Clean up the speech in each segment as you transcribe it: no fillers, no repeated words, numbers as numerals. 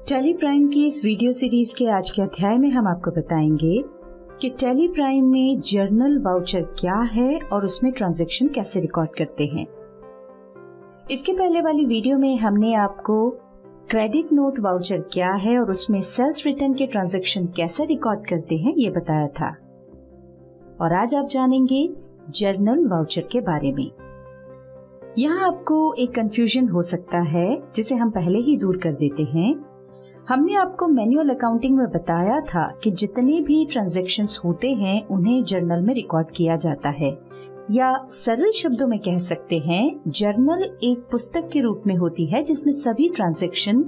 Tally Prime की इस video series के आज के अध्याय में हम आपको बताएंगे कि टेली प्राइम में जर्नल वाउचर क्या है और उसमें ट्रांजैक्शन कैसे रिकॉर्ड करते हैं। इसके पहले वाली वीडियो में हमने आपको क्रेडिट नोट वाउचर क्या है और उसमें सेल्स रिटर्न के ट्रांजैक्शन कैसे रिकॉर्ड करते हैं ये बताया था, और आज आप जानेंगे जर्नल वाउचर के बारे में। यहाँ आपको एक कंफ्यूजन हो सकता है जिसे हम पहले ही दूर कर देते हैं। हमने आपको मैनुअल अकाउंटिंग में बताया था कि जितने भी ट्रांजैक्शंस होते हैं उन्हें जर्नल में रिकॉर्ड किया जाता है, या सरल शब्दों में कह सकते हैं जर्नल एक पुस्तक के रूप में होती है जिसमें सभी ट्रांजैक्शन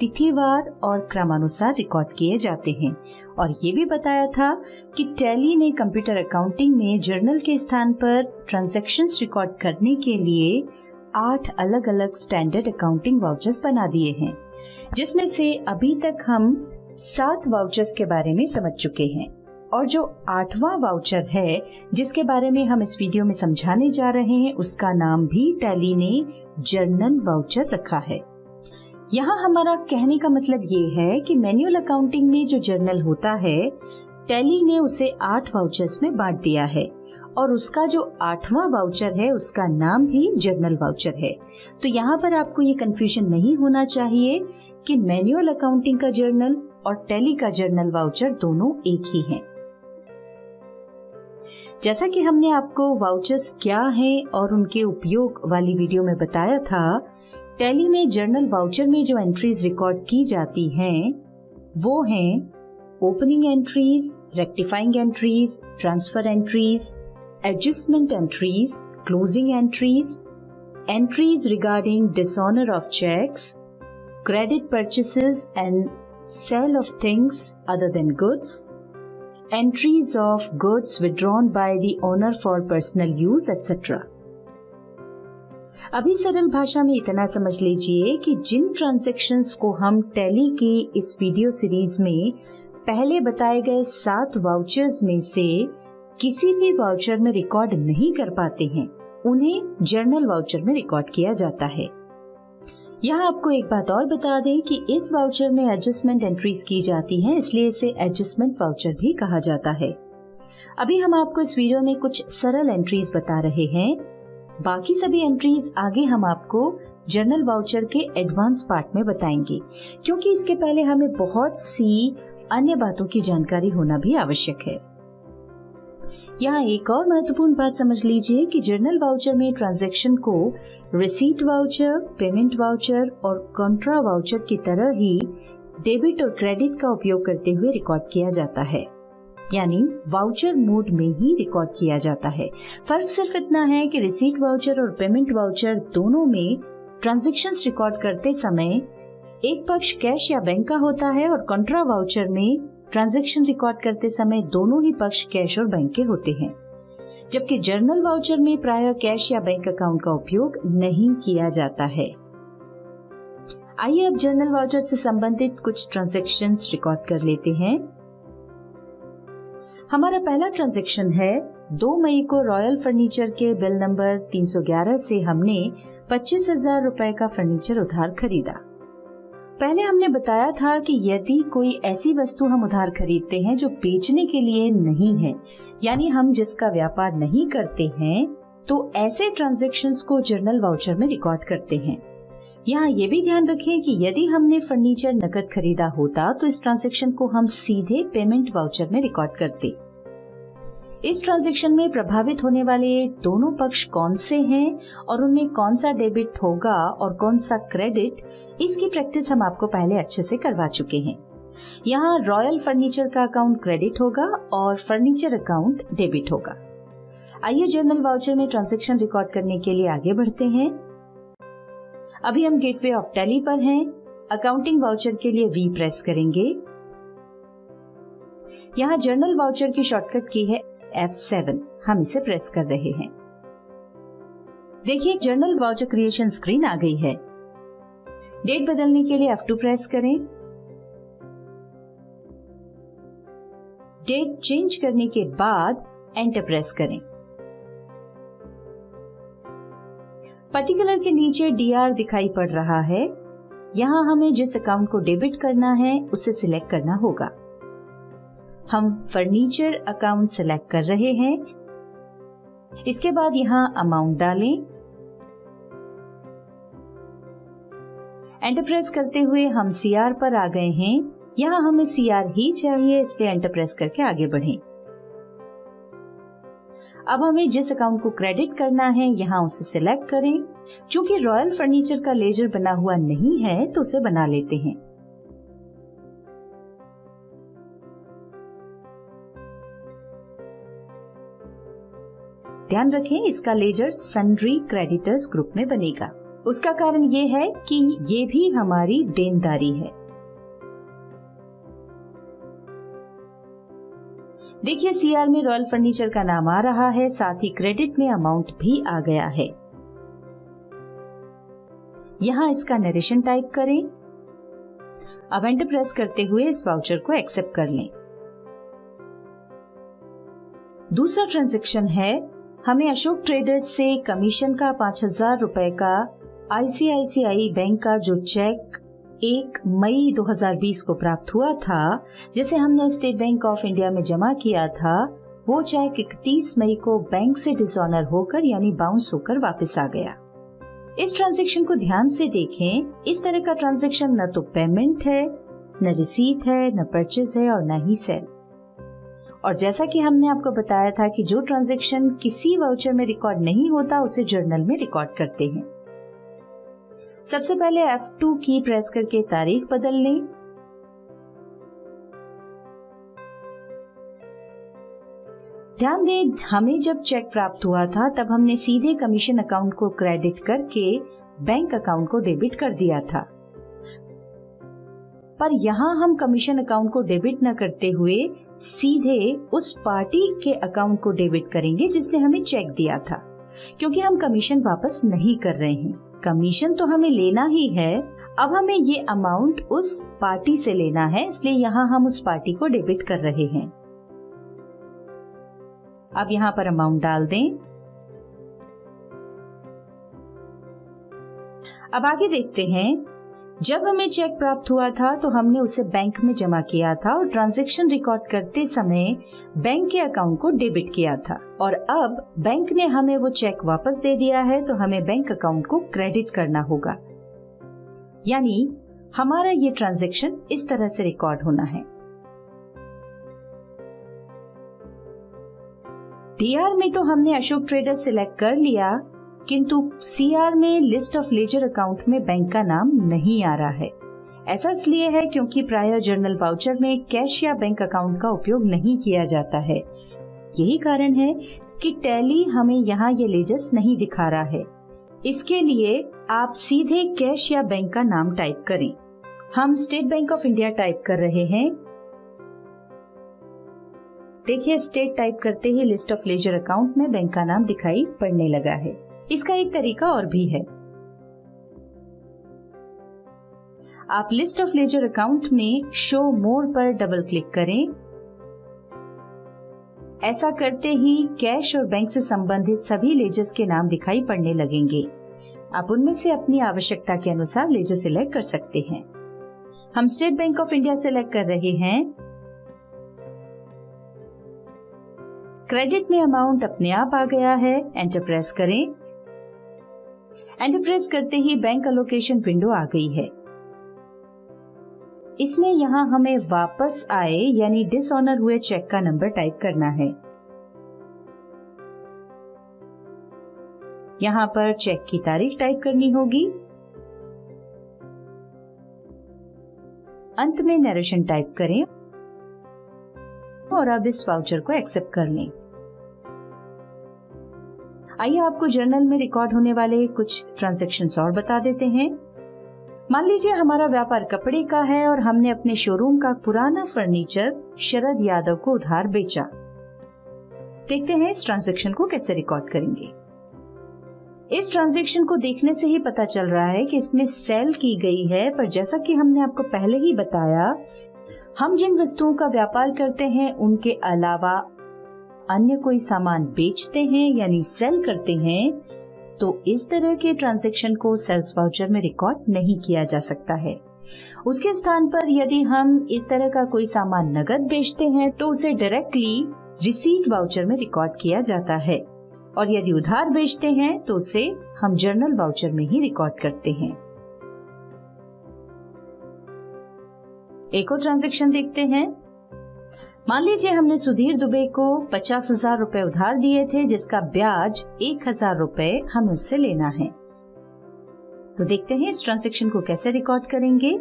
तिथिवार और क्रमानुसार रिकॉर्ड किए जाते हैं। और ये भी बताया था कि टैली ने कंप्यूटर अकाउंटिंग में जर्नल के स्थान पर ट्रांजैक्शंस रिकॉर्ड करने के लिए 8 अलग अलग स्टैंडर्ड अकाउंटिंग वाउचर्स बना दिए हैं, जिसमें से अभी तक हम 7 वाउचर्स के बारे में समझ चुके हैं, और जो 8वां वाउचर है जिसके बारे में हम इस वीडियो में समझाने जा रहे हैं उसका नाम भी टैली ने जर्नल वाउचर रखा है। यहाँ हमारा कहने का मतलब ये है कि मैनुअल अकाउंटिंग में जो जर्नल होता है टैली ने उसे 8 वाउचर्स में बांट दिया है, और उसका जो 8वां वाउचर है उसका नाम भी जर्नल वाउचर है। तो यहाँ पर आपको ये कंफ्यूजन नहीं होना चाहिए कि मैनुअल अकाउंटिंग का जर्नल और टैली का जर्नल वाउचर दोनों एक ही हैं। जैसा कि हमने आपको वाउचर्स क्या हैं और उनके उपयोग वाली वीडियो में बताया था, टैली में जर्नल वाउचर में जो एंट्रीज रिकॉर्ड की जाती हैं वो हैं opening entries, rectifying entries, transfer entries, adjustment entries, closing entries, entries regarding dishonor of checks, credit purchases and sale of things other than goods, entries of goods withdrawn by the owner for personal use, etc. अभी सरल भाषा में इतना समझ लीजिए कि जिन transactions को हम टैली की इस वीडियो सीरीज में पहले बताए गए 7 वाउचर्स में से किसी भी वाउचर में रिकॉर्ड नहीं कर पाते हैं उन्हें जर्नल वाउचर में रिकॉर्ड किया जाता है। यहाँ आपको एक बात और बता दें कि इस वाउचर में एडजस्टमेंट एंट्रीज की जाती हैं, इसलिए इसे एडजस्टमेंट वाउचर भी कहा जाता है। अभी हम आपको इस वीडियो में कुछ सरल एंट्रीज बता रहे हैं, बाकी सभी एंट्रीज आगे हम आपको जर्नल वाउचर के एडवांस पार्ट में बताएंगे, क्योंकि इसके पहले हमें बहुत सी अन्य बातों की जानकारी होना भी आवश्यक है। यहाँ एक और महत्वपूर्ण बात समझ लीजिए कि जर्नल वाउचर में ट्रांजैक्शन को रिसीट वाउचर, पेमेंट वाउचर और कॉन्ट्रा वाउचर की तरह ही डेबिट और क्रेडिट का उपयोग करते हुए रिकॉर्ड किया जाता है, यानी वाउचर मोड में ही रिकॉर्ड किया जाता है। फर्क सिर्फ इतना है कि रिसीट वाउचर और पेमेंट वाउचर दोनों में ट्रांजैक्शंस रिकॉर्ड करते समय एक पक्ष कैश या बैंक का होता है, और कॉन्ट्रा वाउचर में ट्रांजैक्शन रिकॉर्ड करते समय दोनों ही पक्ष कैश और बैंक के होते हैं, जबकि जर्नल वाउचर में प्रायः कैश या बैंक अकाउंट का उपयोग नहीं किया जाता है। आइए अब जर्नल वाउचर से संबंधित कुछ ट्रांजैक्शंस रिकॉर्ड कर लेते हैं। हमारा पहला ट्रांजैक्शन है 2 मई को रॉयल फर्नीचर के बिल नंबर 311 से हमने 25,000 रुपए का फर्नीचर उधार खरीदा। पहले हमने बताया था कि यदि कोई ऐसी वस्तु हम उधार खरीदते हैं जो बेचने के लिए नहीं है, यानी हम जिसका व्यापार नहीं करते हैं, तो ऐसे ट्रांजैक्शंस को जर्नल वाउचर में रिकॉर्ड करते हैं। यहाँ ये भी ध्यान रखें कि यदि हमने फर्नीचर नकद खरीदा होता तो इस ट्रांजैक्शन को हम सीधे पेमेंट वाउचर में रिकॉर्ड करते। इस ट्रांजैक्शन में प्रभावित होने वाले दोनों पक्ष कौन से हैं और उनमें कौन सा डेबिट होगा और कौन सा क्रेडिट, इसकी प्रैक्टिस हम आपको पहले अच्छे से करवा चुके हैं। यहाँ रॉयल फर्नीचर का अकाउंट क्रेडिट होगा और फर्नीचर अकाउंट डेबिट होगा। आइए जर्नल वाउचर में ट्रांजैक्शन रिकॉर्ड करने के लिए आगे बढ़ते हैं। अभी हम गेटवे ऑफ टैली पर हैं। अकाउंटिंग वाउचर के लिए V प्रेस करेंगे। यहाँ जर्नल वाउचर की शॉर्टकट की है F7, हम इसे प्रेस कर रहे हैं। देखिए जर्नल वाउचर क्रिएशन स्क्रीन आ गई है। डेट बदलने के लिए F2 प्रेस करें। डेट चेंज करने के बाद एंटर प्रेस करें। पर्टिकुलर के नीचे DR दिखाई पड़ रहा है, यहाँ हमें जिस अकाउंट को डेबिट करना है उसे सिलेक्ट करना होगा। हम फर्नीचर अकाउंट सिलेक्ट कर रहे हैं। इसके बाद यहाँ अमाउंट डालें। एंटर प्रेस करते हुए हम CR पर आ गए हैं। यहाँ हमें CR ही चाहिए, इसलिए एंटर प्रेस करके आगे बढ़ें। अब हमें जिस अकाउंट को क्रेडिट करना है यहाँ उसे सिलेक्ट करें। चूंकि रॉयल फर्नीचर का लेजर बना हुआ नहीं है तो उसे बना लेते हैं। ध्यान रखें, इसका लेजर सन्ड्री क्रेडिटर्स ग्रुप में बनेगा। उसका कारण ये है कि ये भी हमारी देनदारी है। देखिए CR में रॉयल फर्नीचर का नाम आ रहा है, साथ ही क्रेडिट में अमाउंट भी आ गया है। यहाँ इसका नरेशन टाइप करें। अब एंटर प्रेस करते हुए इस वाउचर को एक्सेप्ट कर लें। दूसरा ट्रांजैक्शन है, हमें अशोक ट्रेडर्स से कमीशन का 5,000 रुपए का ICICI बैंक का जो चेक 1 मई 2020 को प्राप्त हुआ था, जिसे हमने स्टेट बैंक ऑफ इंडिया में जमा किया था, वो चेक 31 मई को बैंक से डिसऑनर होकर यानी बाउंस होकर वापस आ गया। इस ट्रांजैक्शन को ध्यान से देखें। इस तरह का ट्रांजैक्शन न तो पेमेंट है, न रिसीट है, न परचेज है और न ही सेल। और जैसा कि हमने आपको बताया था कि जो ट्रांजैक्शन किसी वाउचर में रिकॉर्ड नहीं होता उसे जर्नल में रिकॉर्ड करते हैं। सबसे पहले F2 की प्रेस करके तारीख बदल लें। ध्यान दें, हमें जब चेक प्राप्त हुआ था तब हमने सीधे कमीशन अकाउंट को क्रेडिट करके बैंक अकाउंट को डेबिट कर दिया था, पर यहाँ हम कमीशन अकाउंट को डेबिट न करते हुए सीधे उस पार्टी के अकाउंट को डेबिट करेंगे जिसने हमें चेक दिया था, क्योंकि हम कमीशन वापस नहीं कर रहे हैं। कमीशन तो हमें लेना ही है, अब हमें ये अमाउंट उस पार्टी से लेना है, इसलिए यहाँ हम उस पार्टी को डेबिट कर रहे हैं। अब यहाँ पर अमाउंट डाल दें। अब आगे देखते हैं, जब हमें चेक प्राप्त हुआ था तो हमने उसे बैंक में जमा किया था और ट्रांजैक्शन रिकॉर्ड करते समय बैंक के अकाउंट को डेबिट किया था, और अब बैंक ने हमें वो चेक वापस दे दिया है तो हमें बैंक अकाउंट को क्रेडिट करना होगा। यानी हमारा ये ट्रांजैक्शन इस तरह से रिकॉर्ड होना है। DR में तो हमने अशोक ट्रेडर्स सिलेक्ट कर लिया, किंतु CR में लिस्ट ऑफ लेजर अकाउंट में बैंक का नाम नहीं आ रहा है। ऐसा इसलिए है क्योंकि प्राय जर्नल वाउचर में कैश या बैंक अकाउंट का उपयोग नहीं किया जाता है। यही कारण है कि टैली हमें यहाँ ये लेजर्स नहीं दिखा रहा है। इसके लिए आप सीधे कैश या बैंक का नाम टाइप करें। हम state bank of India type कर रहे हैं। देखिए, स्टेट टाइप करते ही लिस्ट ऑफ लेजर अकाउंट में बैंक का नाम दिखाई पड़ने लगा है। इसका एक तरीका और भी है, आप लिस्ट ऑफ लेजर अकाउंट में शो मोर पर डबल क्लिक करें। ऐसा करते ही कैश और बैंक से संबंधित सभी लेजर्स के नाम दिखाई पड़ने लगेंगे। आप उनमें से अपनी आवश्यकता के अनुसार लेजर सिलेक्ट कर सकते हैं। हम state bank of India select कर रहे हैं। क्रेडिट में अमाउंट अपने आप आ गया है। एंटर प्रेस करें। एंटर प्रेस करते ही बैंक अलोकेशन विंडो आ गई है। इसमें यहाँ हमें वापस आए यानी डिसऑनर हुए चेक का नंबर टाइप करना है। यहाँ पर चेक की तारीख टाइप करनी होगी। अंत में नरेशन टाइप करें और अब इस वाउचर को एक्सेप्ट कर लें। आइए आपको जर्नल में रिकॉर्ड होने वाले कुछ ट्रांजैक्शंस और बता देते हैं। मान लीजिए हमारा व्यापार कपड़े का है और हमने अपने शोरूम का पुराना फर्नीचर शरद यादव को उधार बेचा। देखते हैं इस ट्रांजैक्शन को कैसे रिकॉर्ड करेंगे। इस ट्रांजैक्शन को देखने से ही पता चल रहा है कि इसमें सेल की गई है, पर जैसा कि हमने आपको पहले ही बताया, हम जिन वस्तुओं का व्यापार करते हैं उनके अलावा अन्य कोई सामान बेचते हैं यानी सेल करते हैं तो इस तरह के ट्रांजैक्शन को सेल्स वाउचर में रिकॉर्ड नहीं किया जा सकता है। उसके स्थान पर यदि हम इस तरह का कोई सामान नगद बेचते हैं तो उसे डायरेक्टली रिसीट वाउचर में रिकॉर्ड किया जाता है, और यदि उधार बेचते हैं तो उसे हम जर्नल वाउचर में ही रिकॉर्ड करते हैं। एक और ट्रांजैक्शन देखते हैं। मान लीजिए हमने सुधीर दुबे को 50,000 रुपए उधार दिए थे, जिसका ब्याज 1,000 रुपए हमें उससे लेना है। तो देखते हैं इस ट्रांजैक्शन को कैसे रिकॉर्ड करेंगे।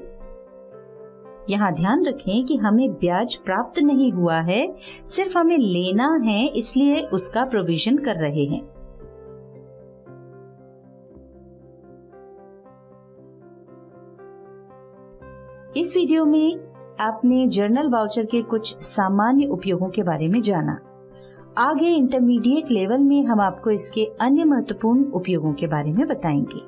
यहाँ ध्यान रखें कि हमें ब्याज प्राप्त नहीं हुआ है, सिर्फ हमें लेना है, इसलिए उसका प्रोविजन कर रहे हैं। इस वीडियो में आपने जर्नल वाउचर के कुछ सामान्य उपयोगों के बारे में जाना। आगे इंटरमीडिएट लेवल में हम आपको इसके अन्य महत्वपूर्ण उपयोगों के बारे में बताएंगे।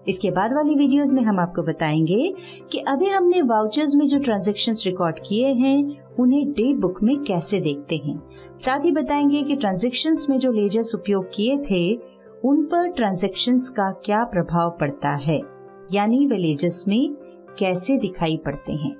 इसके बाद वाली वीडियोस में हम आपको बताएंगे कि अभी हमने वाउचर्स में जो ट्रांजैक्शंस रिकॉर्ड किए हैं उन्हें डे बुक में कैसे देखते हैं। साथ ही बताएंगे कि ट्रांजैक्शंस में जो लेजर्स उपयोग किए थे उन पर ट्रांजैक्शंस का क्या प्रभाव पड़ता है, यानी वे लेजर्स में कैसे दिखाई पड़ते हैं।